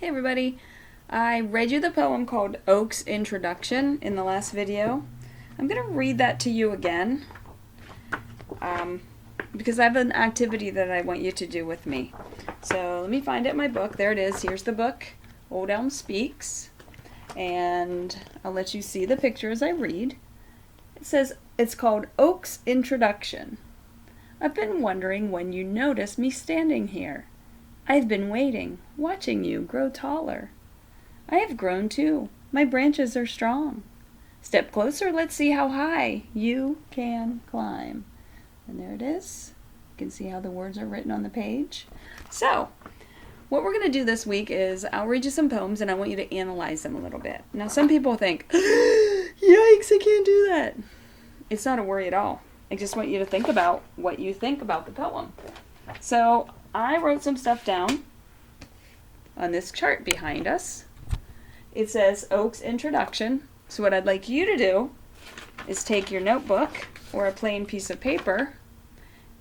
Hey everybody, I read you the poem called Oak's Introduction in the last video. I'm going to read that to you again because I have an activity that I want you to do with me. So let me find it in my book. There it is. Here's the book, Old Elm Speaks, and I'll let you see the picture as I read. It says, it's called Oak's Introduction. I've been wondering when you noticed me standing here. I've been waiting, watching you grow taller. I have grown too. My branches are strong. Step closer, let's see how high you can climb. And there it is. You can see how the words are written on the page. So, what we're going to do this week is I'll read you some poems and I want you to analyze them a little bit. Now, some people think, yikes, I can't do that. It's not a worry at all. I just want you to think about what you think about the poem. So, I wrote some stuff down on this chart behind us. It says Oak's Introduction. So what I'd like you to do is take your notebook or a plain piece of paper,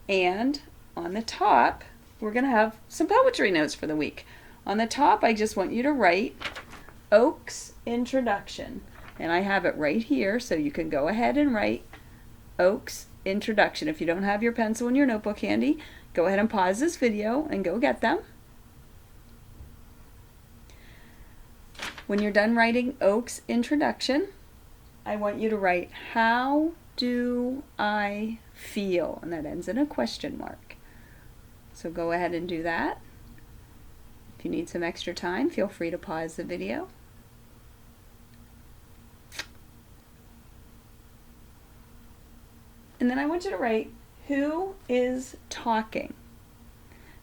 and on the top, we're going to have some poetry notes for the week. On the top, I just want you to write Oak's Introduction. And I have it right here, so you can go ahead and write Oak's Introduction. If you don't have your pencil and your notebook handy, go ahead and pause this video and go get them. When you're done writing Oak's Introduction, I want you to write, how do I feel? And that ends in a question mark. So go ahead and do that. If you need some extra time, feel free to pause the video. And then I want you to write, who is talking?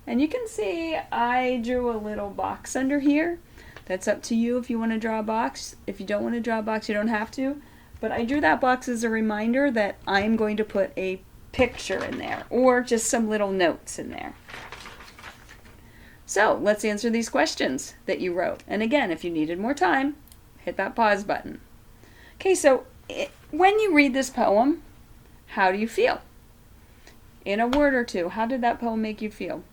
And you can see I drew a little box under here. That's up to you if you want to draw a box. If you don't want to draw a box, you don't have to. But I drew that box as a reminder that I'm going to put a picture in there or just some little notes in there. So let's answer these questions that you wrote. And again, if you needed more time, hit that pause button. Okay, so when you read this poem, how do you feel? In a word or two, how did that poem make you feel?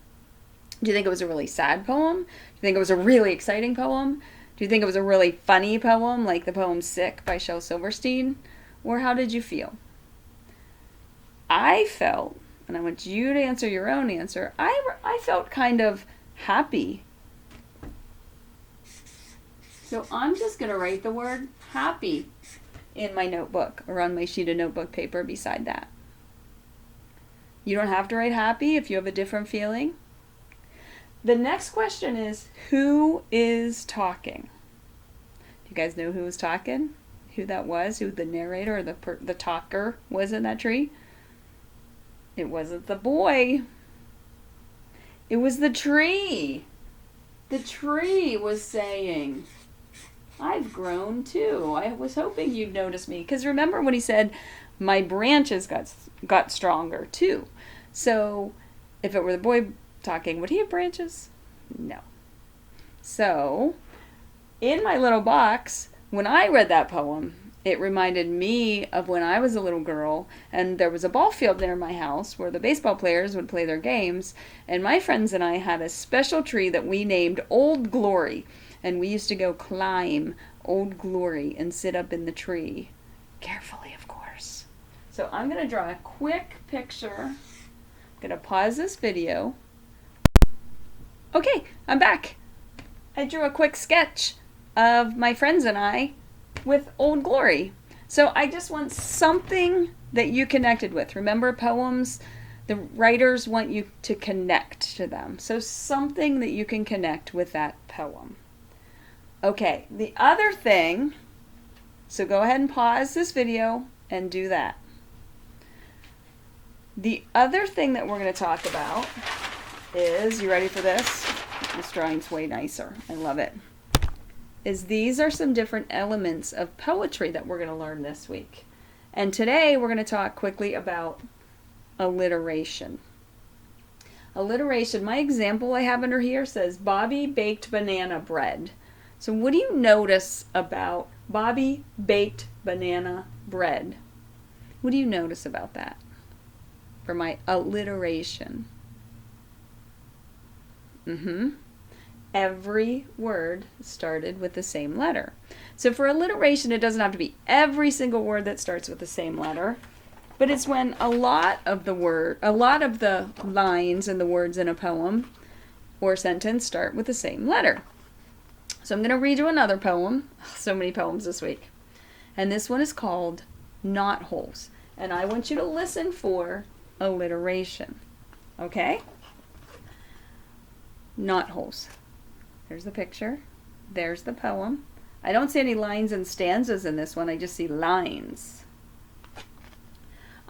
Do you think it was a really sad poem? Do you think it was a really exciting poem? Do you think it was a really funny poem, like the poem Sick by Shel Silverstein? Or how did you feel? I felt, and I want you to answer your own answer, I felt kind of happy. So I'm just going to write the word happy in my notebook or on my sheet of notebook paper beside that. You don't have to write happy if you have a different feeling. The next question is, who is talking? Do you guys know who was talking? Who that was? Who the narrator or the talker was in that tree? It wasn't the boy. It was the tree. The tree was saying, I've grown too. I was hoping you'd notice me. Because remember when he said, my branches got stronger too. So if it were the boy talking, would he have branches? No. So in my little box, when I read that poem, it reminded me of when I was a little girl and there was a ball field near my house where the baseball players would play their games, and my friends and I had a special tree that we named Old Glory, and we used to go climb Old Glory and sit up in the tree. Carefully, of course. So I'm going to draw a quick picture. I'm going to pause this video. Okay, I'm back. I drew a quick sketch of my friends and I with Old Glory. So I just want something that you connected with. Remember, poems, the writers want you to connect to them. So something that you can connect with that poem. Okay, the other thing, so go ahead and pause this video and do that. The other thing that we're going to talk about is, you ready for this? This drawing's way nicer. I love it. These are some different elements of poetry that we're going to learn this week. And today we're going to talk quickly about alliteration. Alliteration, my example I have under here says, Bobby baked banana bread. So what do you notice about Bobby baked banana bread? What do you notice about that for my alliteration? every word started with the same letter. So for alliteration, it doesn't have to be every single word that starts with the same letter, but it's when a lot of the lines and the words in a poem or sentence start with the same letter. So I'm going to read you another poem. So many poems this week. And this one is called Knot Holes. And I want you to listen for alliteration. Okay? Knot holes. There's the picture. There's the poem. I don't see any lines and stanzas in this one. I just see lines.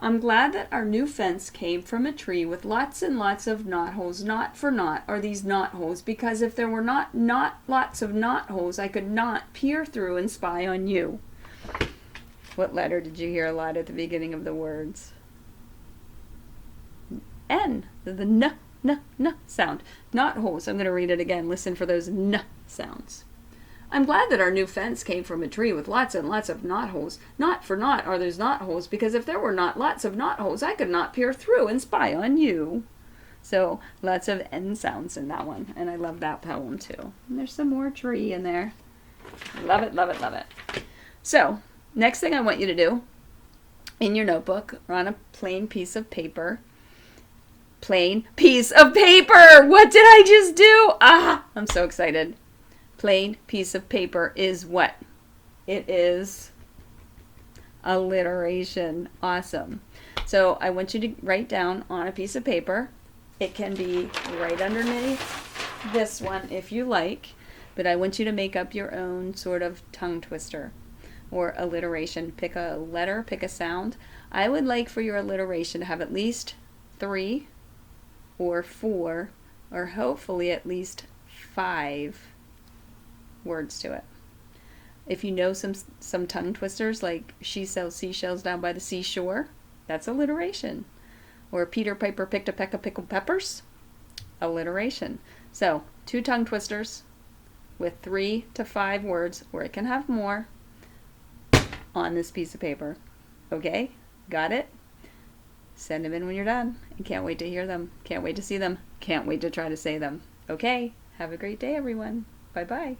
I'm glad that our new fence came from a tree with lots and lots of knot holes. Knot for knot are these knot holes, because if there were not lots of knot holes, I could not peer through and spy on you. What letter did you hear a lot at the beginning of the words? N, the n sound. Knot holes. I'm going to read it again. Listen for those n sounds. I'm glad that our new fence came from a tree with lots and lots of knot holes. Knot for knot are those knot holes, because if there were not lots of knot holes, I could not peer through and spy on you. So lots of N sounds in that one, and I love that poem too. And there's some more tree in there. Love it, love it, love it. So next thing I want you to do in your notebook, or on a plain piece of paper. Plain piece of paper! What did I just do? I'm so excited. Plain piece of paper is what? It is alliteration. Awesome. So I want you to write down on a piece of paper. It can be right underneath this one if you like, but I want you to make up your own sort of tongue twister or alliteration. Pick a letter, pick a sound. I would like for your alliteration to have at least 3 or 4 or hopefully at least 5 words to it. If you know some tongue twisters, like she sells seashells down by the seashore, that's alliteration. Or Peter Piper picked a peck of pickled peppers, alliteration. So 2 tongue twisters with 3 to 5 words, or it can have more, on this piece of paper. Okay? Got it? Send them in when you're done. And can't wait to hear them. Can't wait to see them. Can't wait to try to say them. Okay? Have a great day, everyone. Bye-bye.